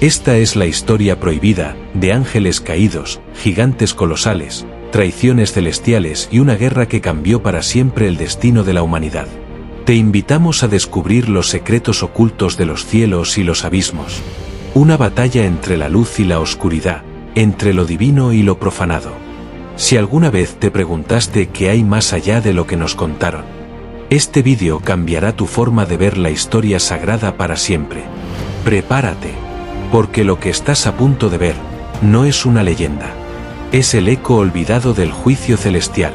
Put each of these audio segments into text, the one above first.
Esta es la historia prohibida, de ángeles caídos, gigantes colosales, traiciones celestiales y una guerra que cambió para siempre el destino de la humanidad. Te invitamos a descubrir los secretos ocultos de los cielos y los abismos. Una batalla entre la luz y la oscuridad, entre lo divino y lo profanado. Si alguna vez te preguntaste qué hay más allá de lo que nos contaron, este vídeo cambiará tu forma de ver la historia sagrada para siempre. Prepárate, porque lo que estás a punto de ver no es una leyenda. Es el eco olvidado del juicio celestial.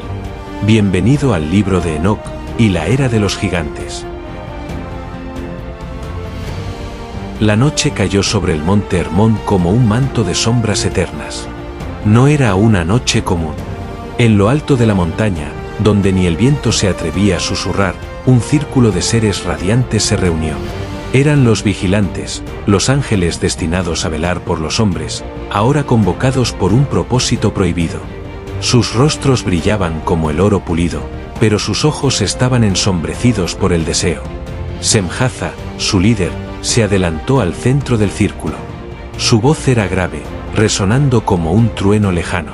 Bienvenido al libro de Enoc y la era de los gigantes. La noche cayó sobre el monte Hermón como un manto de sombras eternas. No era una noche común. En lo alto de la montaña, donde ni el viento se atrevía a susurrar, un círculo de seres radiantes se reunió. Eran los vigilantes, los ángeles destinados a velar por los hombres, ahora convocados por un propósito prohibido. Sus rostros brillaban como el oro pulido, pero sus ojos estaban ensombrecidos por el deseo. Semjaza, su líder, se adelantó al centro del círculo. Su voz era grave, resonando como un trueno lejano.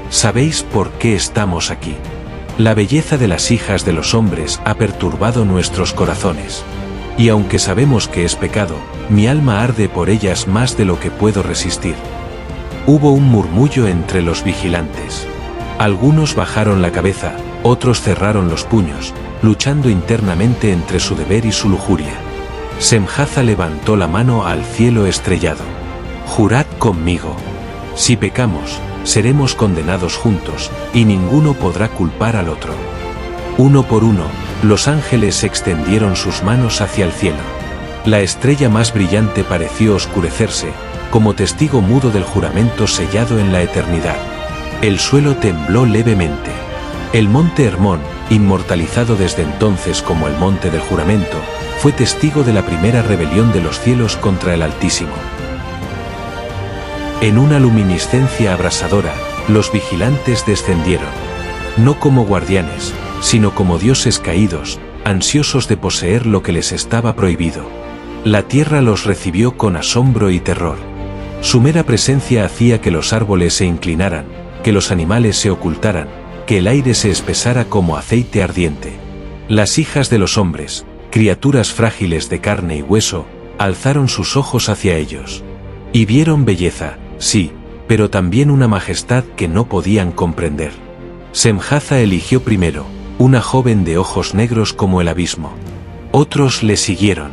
¿Sabéis por qué estamos aquí? La belleza de las hijas de los hombres ha perturbado nuestros corazones. Y aunque sabemos que es pecado, mi alma arde por ellas más de lo que puedo resistir. Hubo un murmullo entre los vigilantes. Algunos bajaron la cabeza, otros cerraron los puños, luchando internamente entre su deber y su lujuria. Semjaza levantó la mano al cielo estrellado. Jurad conmigo. Si pecamos, seremos condenados juntos, y ninguno podrá culpar al otro. Uno por uno, los ángeles extendieron sus manos hacia el cielo. La estrella más brillante pareció oscurecerse, como testigo mudo del juramento sellado en la eternidad. El suelo tembló levemente. El monte Hermón, inmortalizado desde entonces como el monte del juramento, fue testigo de la primera rebelión de los cielos contra el Altísimo. En una luminiscencia abrasadora, los vigilantes descendieron. No como guardianes, sino como dioses caídos, ansiosos de poseer lo que les estaba prohibido. La tierra los recibió con asombro y terror. Su mera presencia hacía que los árboles se inclinaran, que los animales se ocultaran, que el aire se espesara como aceite ardiente. Las hijas de los hombres, criaturas frágiles de carne y hueso, alzaron sus ojos hacia ellos. Y vieron belleza, sí, pero también una majestad que no podían comprender. Semjaza eligió primero, una joven de ojos negros como el abismo. Otros le siguieron.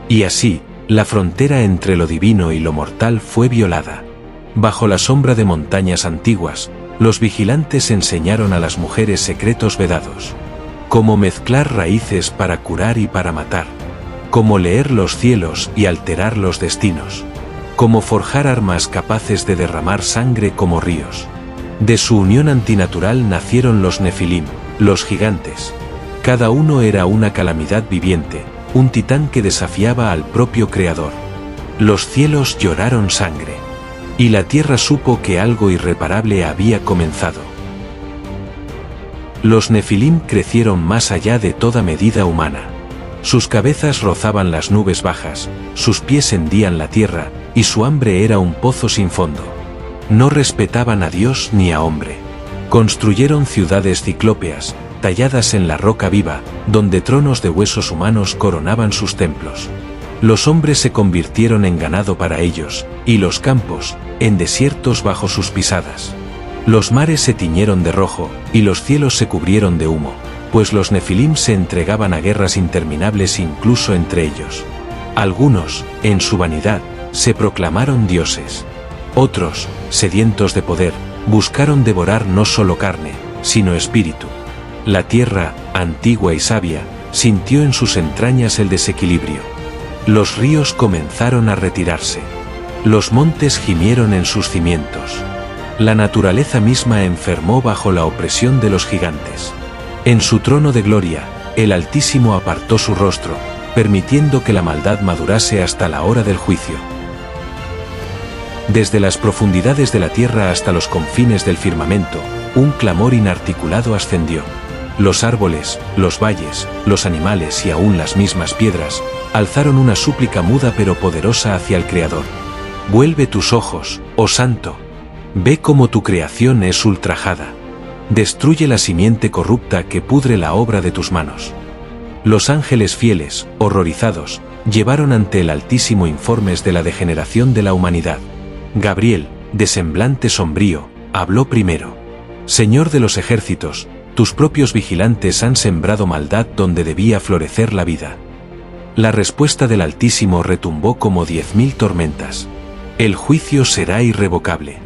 Y así, la frontera entre lo divino y lo mortal fue violada. Bajo la sombra de montañas antiguas, los vigilantes enseñaron a las mujeres secretos vedados. Cómo mezclar raíces para curar y para matar. Cómo leer los cielos y alterar los destinos. Cómo forjar armas capaces de derramar sangre como ríos. De su unión antinatural nacieron los Nefilim, los gigantes. Cada uno era una calamidad viviente, un titán que desafiaba al propio Creador. Los cielos lloraron sangre. Y la tierra supo que algo irreparable había comenzado. Los Nefilim crecieron más allá de toda medida humana. Sus cabezas rozaban las nubes bajas, sus pies hendían la tierra, y su hambre era un pozo sin fondo. No respetaban a Dios ni a hombre. Construyeron ciudades ciclópeas, talladas en la roca viva, donde tronos de huesos humanos coronaban sus templos. Los hombres se convirtieron en ganado para ellos, y los campos, en desiertos bajo sus pisadas. Los mares se tiñeron de rojo, y los cielos se cubrieron de humo, pues los Nefilim se entregaban a guerras interminables incluso entre ellos. Algunos, en su vanidad, se proclamaron dioses. Otros, sedientos de poder, buscaron devorar no solo carne, sino espíritu. La tierra, antigua y sabia, sintió en sus entrañas el desequilibrio. Los ríos comenzaron a retirarse. Los montes gimieron en sus cimientos. La naturaleza misma enfermó bajo la opresión de los gigantes. En su trono de gloria, el Altísimo apartó su rostro, permitiendo que la maldad madurase hasta la hora del juicio. Desde las profundidades de la tierra hasta los confines del firmamento, un clamor inarticulado ascendió. Los árboles, los valles, los animales y aún las mismas piedras, alzaron una súplica muda pero poderosa hacia el Creador. Vuelve tus ojos, oh Santo. Ve cómo tu creación es ultrajada. Destruye la simiente corrupta que pudre la obra de tus manos. Los ángeles fieles, horrorizados, llevaron ante el Altísimo informes de la degeneración de la humanidad. Gabriel, de semblante sombrío, habló primero. Señor de los ejércitos, tus propios vigilantes han sembrado maldad donde debía florecer la vida. La respuesta del Altísimo retumbó como 10.000 tormentas. El juicio será irrevocable.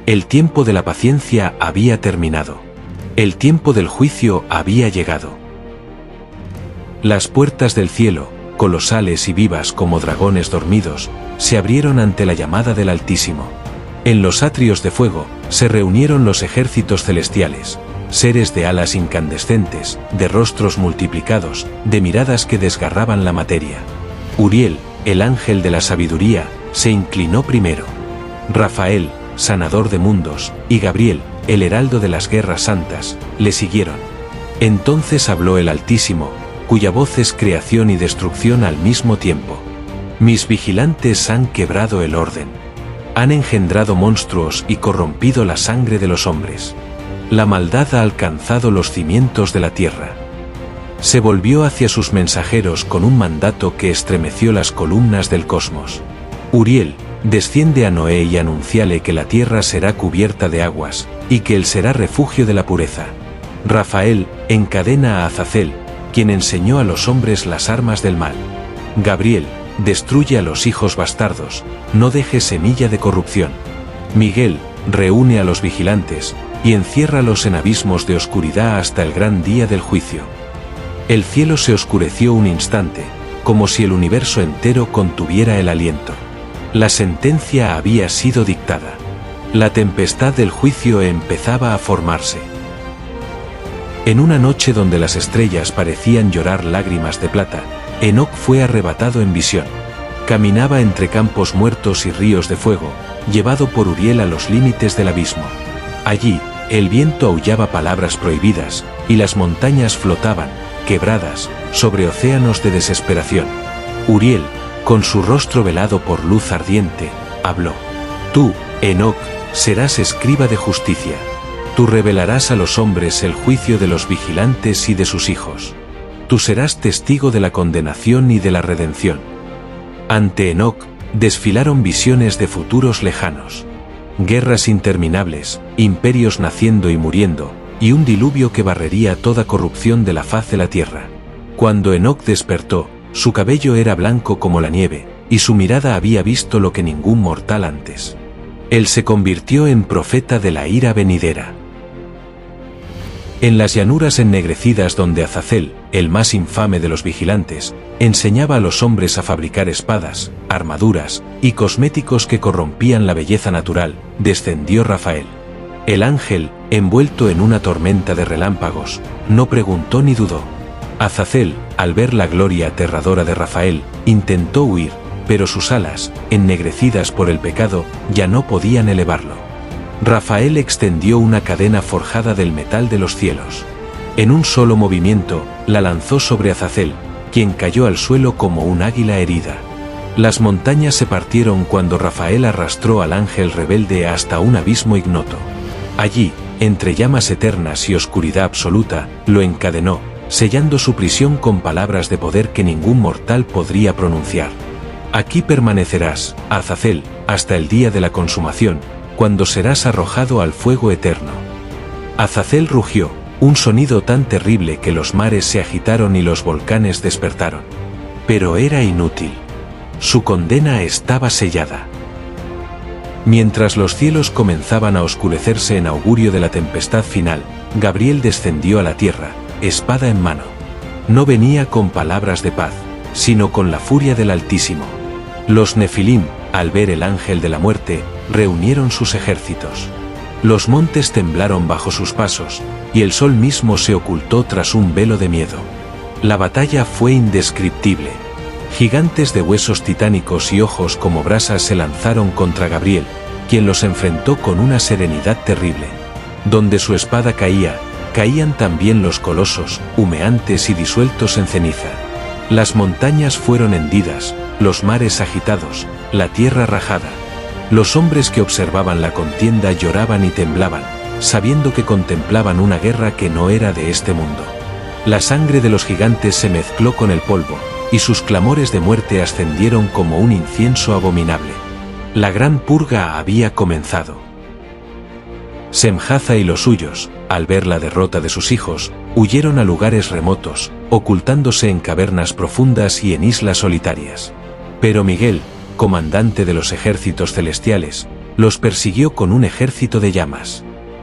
El tiempo de la paciencia había terminado. El tiempo del juicio había llegado. Las puertas del cielo, colosales y vivas como dragones dormidos, se abrieron ante la llamada del Altísimo. En los atrios de fuego, se reunieron los ejércitos celestiales, seres de alas incandescentes, de rostros multiplicados, de miradas que desgarraban la materia. Uriel, el ángel de la sabiduría, se inclinó primero. Rafael, sanador de mundos, y Gabriel, el heraldo de las guerras santas, le siguieron. Entonces habló el Altísimo, cuya voz es creación y destrucción al mismo tiempo. Mis vigilantes han quebrado el orden. Han engendrado monstruos y corrompido la sangre de los hombres. La maldad ha alcanzado los cimientos de la tierra. Se volvió hacia sus mensajeros con un mandato que estremeció las columnas del cosmos. Uriel, desciende a Noé y anunciale que la tierra será cubierta de aguas, y que él será refugio de la pureza. Rafael, encadena a Azazel, quien enseñó a los hombres las armas del mal. Gabriel, destruye a los hijos bastardos, no deje semilla de corrupción. Miguel, reúne a los vigilantes, y enciérralos en abismos de oscuridad hasta el gran día del juicio. El cielo se oscureció un instante, como si el universo entero contuviera el aliento. La sentencia había sido dictada. La tempestad del juicio empezaba a formarse. En una noche donde las estrellas parecían llorar lágrimas de plata, Enoc fue arrebatado en visión. Caminaba entre campos muertos y ríos de fuego, llevado por Uriel a los límites del abismo. Allí, el viento aullaba palabras prohibidas, y las montañas flotaban, quebradas, sobre océanos de desesperación. Uriel, con su rostro velado por luz ardiente, habló. Tú, Enoc, serás escriba de justicia. Tú revelarás a los hombres el juicio de los vigilantes y de sus hijos. Tú serás testigo de la condenación y de la redención. Ante Enoc, desfilaron visiones de futuros lejanos. Guerras interminables, imperios naciendo y muriendo, y un diluvio que barrería toda corrupción de la faz de la tierra. Cuando Enoc despertó, su cabello era blanco como la nieve, y su mirada había visto lo que ningún mortal antes. Él se convirtió en profeta de la ira venidera. En las llanuras ennegrecidas donde Azazel, el más infame de los vigilantes, enseñaba a los hombres a fabricar espadas, armaduras y cosméticos que corrompían la belleza natural, descendió Rafael. El ángel, envuelto en una tormenta de relámpagos, no preguntó ni dudó. Azazel, al ver la gloria aterradora de Rafael, intentó huir, pero sus alas, ennegrecidas por el pecado, ya no podían elevarlo. Rafael extendió una cadena forjada del metal de los cielos. En un solo movimiento, la lanzó sobre Azazel, quien cayó al suelo como un águila herida. Las montañas se partieron cuando Rafael arrastró al ángel rebelde hasta un abismo ignoto. Allí, entre llamas eternas y oscuridad absoluta, lo encadenó, sellando su prisión con palabras de poder que ningún mortal podría pronunciar. Aquí permanecerás, Azazel, hasta el día de la consumación, cuando serás arrojado al fuego eterno. Azazel rugió, un sonido tan terrible que los mares se agitaron y los volcanes despertaron. Pero era inútil. Su condena estaba sellada. Mientras los cielos comenzaban a oscurecerse en augurio de la tempestad final, Gabriel descendió a la tierra, espada en mano. No venía con palabras de paz, sino con la furia del Altísimo. Los Nefilim, al ver el ángel de la muerte, reunieron sus ejércitos. Los montes temblaron bajo sus pasos, y el sol mismo se ocultó tras un velo de miedo. La batalla fue indescriptible. Gigantes de huesos titánicos y ojos como brasas se lanzaron contra Gabriel, quien los enfrentó con una serenidad terrible. Donde su espada caía, caían también los colosos, humeantes y disueltos en ceniza. Las montañas fueron hendidas, los mares agitados, la tierra rajada. Los hombres que observaban la contienda lloraban y temblaban, sabiendo que contemplaban una guerra que no era de este mundo. La sangre de los gigantes se mezcló con el polvo, y sus clamores de muerte ascendieron como un incienso abominable. La gran purga había comenzado. Semjaza y los suyos, al ver la derrota de sus hijos, huyeron a lugares remotos, ocultándose en cavernas profundas y en islas solitarias. Pero Miguel, comandante de los ejércitos celestiales, los persiguió con un ejército de llamas.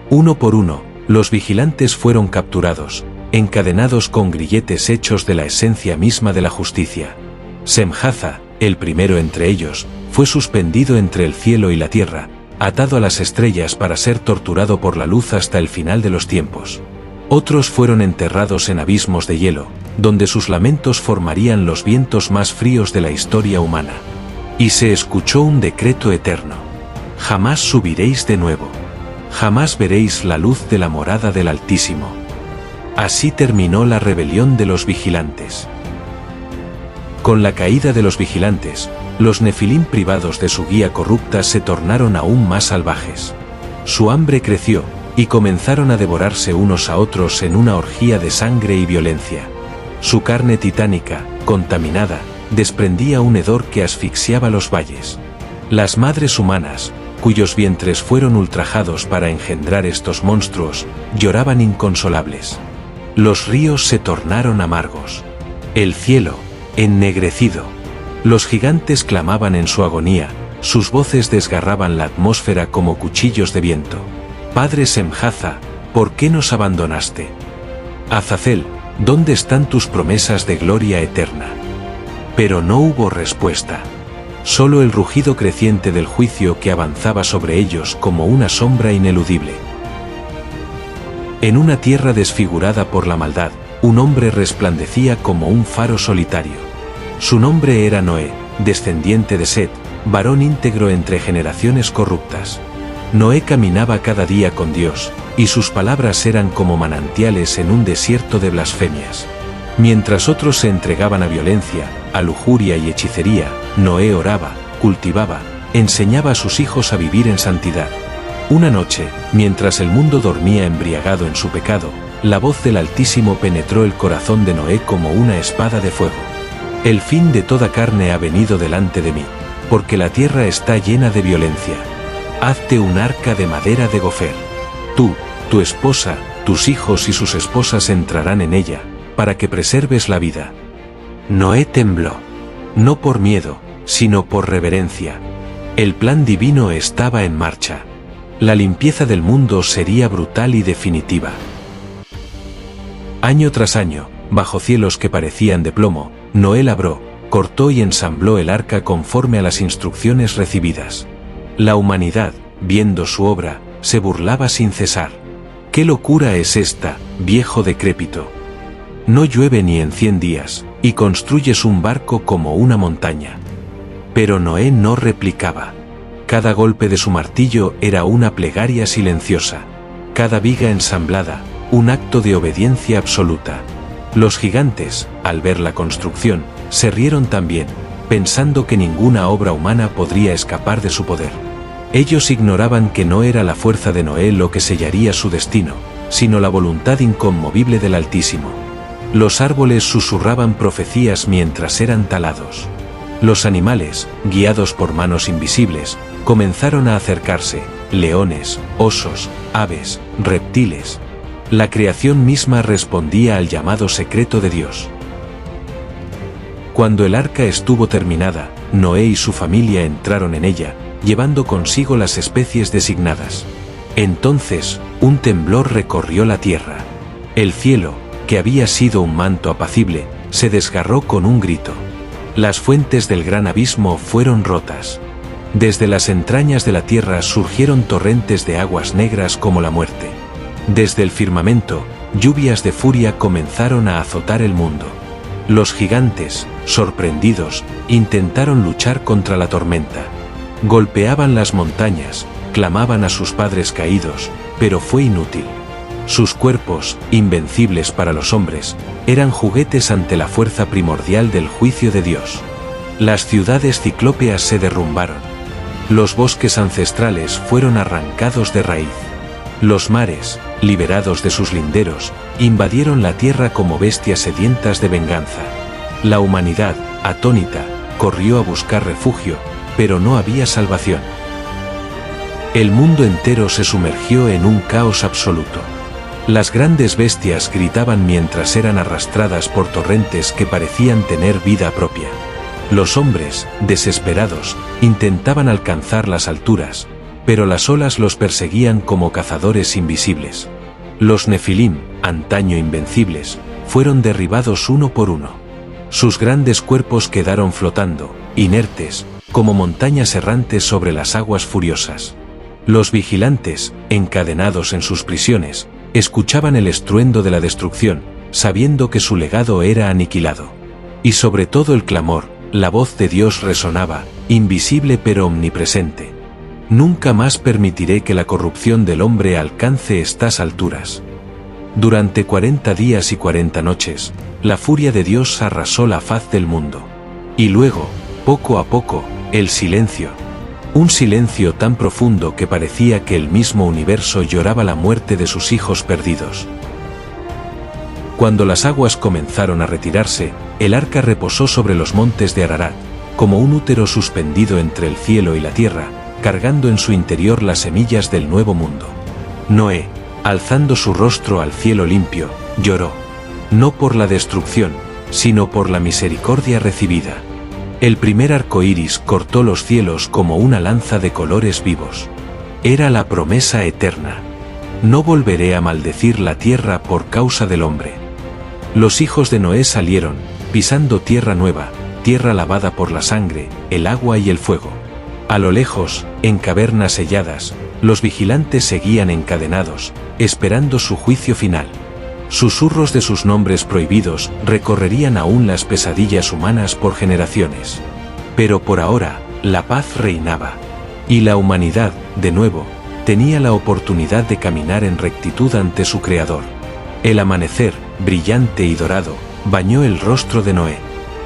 Uno por uno, los vigilantes fueron capturados, encadenados con grilletes hechos de la esencia misma de la justicia. Semjaza, el primero entre ellos, fue suspendido entre el cielo y la tierra, atado a las estrellas para ser torturado por la luz hasta el final de los tiempos. Otros fueron enterrados en abismos de hielo, donde sus lamentos formarían los vientos más fríos de la historia humana. Y se escuchó un decreto eterno: jamás subiréis de nuevo. Jamás veréis la luz de la morada del Altísimo. Así terminó la rebelión de los vigilantes. Con la caída de los vigilantes, los Nefilim, privados de su guía corrupta, se tornaron aún más salvajes. Su hambre creció, y comenzaron a devorarse unos a otros en una orgía de sangre y violencia. Su carne titánica, contaminada, desprendía un hedor que asfixiaba los valles. Las madres humanas, cuyos vientres fueron ultrajados para engendrar estos monstruos, lloraban inconsolables. Los ríos se tornaron amargos. El cielo, ennegrecido. Los gigantes clamaban en su agonía, sus voces desgarraban la atmósfera como cuchillos de viento. Padre Semjaza, ¿por qué nos abandonaste? Azazel, ¿dónde están tus promesas de gloria eterna? Pero no hubo respuesta. Solo el rugido creciente del juicio que avanzaba sobre ellos como una sombra ineludible. En una tierra desfigurada por la maldad, un hombre resplandecía como un faro solitario. Su nombre era Noé, descendiente de Set, varón íntegro entre generaciones corruptas. Noé caminaba cada día con Dios, y sus palabras eran como manantiales en un desierto de blasfemias. Mientras otros se entregaban a violencia, a lujuria y hechicería, Noé oraba, cultivaba, enseñaba a sus hijos a vivir en santidad. Una noche, mientras el mundo dormía embriagado en su pecado, la voz del Altísimo penetró el corazón de Noé como una espada de fuego. El fin de toda carne ha venido delante de mí, porque la tierra está llena de violencia. Hazte un arca de madera de gofer. Tú, tu esposa, tus hijos y sus esposas entrarán en ella, para que preserves la vida. Noé tembló, no por miedo, sino por reverencia. El plan divino estaba en marcha. La limpieza del mundo sería brutal y definitiva. Año tras año, bajo cielos que parecían de plomo, Noé labró, cortó y ensambló el arca conforme a las instrucciones recibidas. La humanidad, viendo su obra, se burlaba sin cesar. ¿Qué locura es esta, viejo decrépito? No llueve ni en 100 días, y construyes un barco como una montaña. Pero Noé no replicaba. Cada golpe de su martillo era una plegaria silenciosa. Cada viga ensamblada, un acto de obediencia absoluta. Los gigantes, al ver la construcción, se rieron también, pensando que ninguna obra humana podría escapar de su poder. Ellos ignoraban que no era la fuerza de Noé lo que sellaría su destino, sino la voluntad inconmovible del Altísimo. Los árboles susurraban profecías mientras eran talados. Los animales, guiados por manos invisibles, comenzaron a acercarse: leones, osos, aves, reptiles. La creación misma respondía al llamado secreto de Dios. Cuando el arca estuvo terminada, Noé y su familia entraron en ella, llevando consigo las especies designadas. Entonces, un temblor recorrió la tierra. El cielo, que había sido un manto apacible, se desgarró con un grito. Las fuentes del gran abismo fueron rotas. Desde las entrañas de la tierra surgieron torrentes de aguas negras como la muerte. Desde el firmamento, lluvias de furia comenzaron a azotar el mundo. Los gigantes, sorprendidos, intentaron luchar contra la tormenta. Golpeaban las montañas, clamaban a sus padres caídos, pero fue inútil. Sus cuerpos, invencibles para los hombres, eran juguetes ante la fuerza primordial del juicio de Dios. Las ciudades ciclópeas se derrumbaron. Los bosques ancestrales fueron arrancados de raíz. Los mares, liberados de sus linderos, invadieron la tierra como bestias sedientas de venganza. La humanidad, atónita, corrió a buscar refugio, pero no había salvación. El mundo entero se sumergió en un caos absoluto. Las grandes bestias gritaban mientras eran arrastradas por torrentes que parecían tener vida propia. Los hombres, desesperados, intentaban alcanzar las alturas, pero las olas los perseguían como cazadores invisibles. Los Nefilim, antaño invencibles, fueron derribados uno por uno. Sus grandes cuerpos quedaron flotando, inertes, como montañas errantes sobre las aguas furiosas. Los vigilantes, encadenados en sus prisiones, escuchaban el estruendo de la destrucción, sabiendo que su legado era aniquilado. Y sobre todo el clamor, la voz de Dios resonaba, invisible pero omnipresente. Nunca más permitiré que la corrupción del hombre alcance estas alturas. Durante 40 días y 40 noches, la furia de Dios arrasó la faz del mundo. Y luego, poco a poco, el silencio. Un silencio tan profundo que parecía que el mismo universo lloraba la muerte de sus hijos perdidos. Cuando las aguas comenzaron a retirarse, el arca reposó sobre los montes de Ararat, como un útero suspendido entre el cielo y la tierra, cargando en su interior las semillas del nuevo mundo. Noé, alzando su rostro al cielo limpio, lloró. No por la destrucción, sino por la misericordia recibida. El primer arco iris cortó los cielos como una lanza de colores vivos. Era la promesa eterna. No volveré a maldecir la tierra por causa del hombre. Los hijos de Noé salieron, pisando tierra nueva, tierra lavada por la sangre, el agua y el fuego. A lo lejos, en cavernas selladas, los vigilantes seguían encadenados, esperando su juicio final. Susurros de sus nombres prohibidos recorrerían aún las pesadillas humanas por generaciones. Pero por ahora, la paz reinaba. Y la humanidad, de nuevo, tenía la oportunidad de caminar en rectitud ante su Creador. El amanecer, brillante y dorado, bañó el rostro de Noé.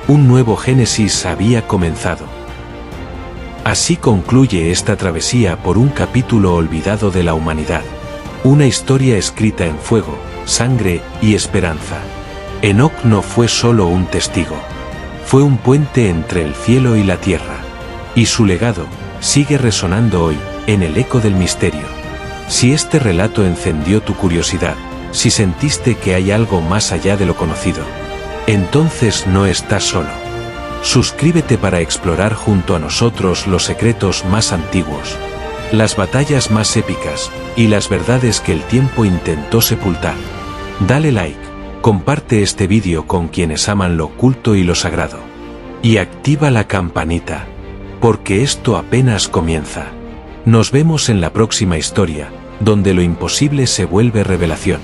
Un nuevo Génesis había comenzado. Así concluye esta travesía por un capítulo olvidado de la humanidad. Una historia escrita en fuego, sangre y esperanza. Enoc no fue solo un testigo. Fue un puente entre el cielo y la tierra. Y su legado sigue resonando hoy, en el eco del misterio. Si este relato encendió tu curiosidad, si sentiste que hay algo más allá de lo conocido, entonces no estás solo. Suscríbete para explorar junto a nosotros los secretos más antiguos, las batallas más épicas y las verdades que el tiempo intentó sepultar. Dale like, comparte este vídeo con quienes aman lo oculto y lo sagrado. Y activa la campanita, porque esto apenas comienza. Nos vemos en la próxima historia, donde lo imposible se vuelve revelación.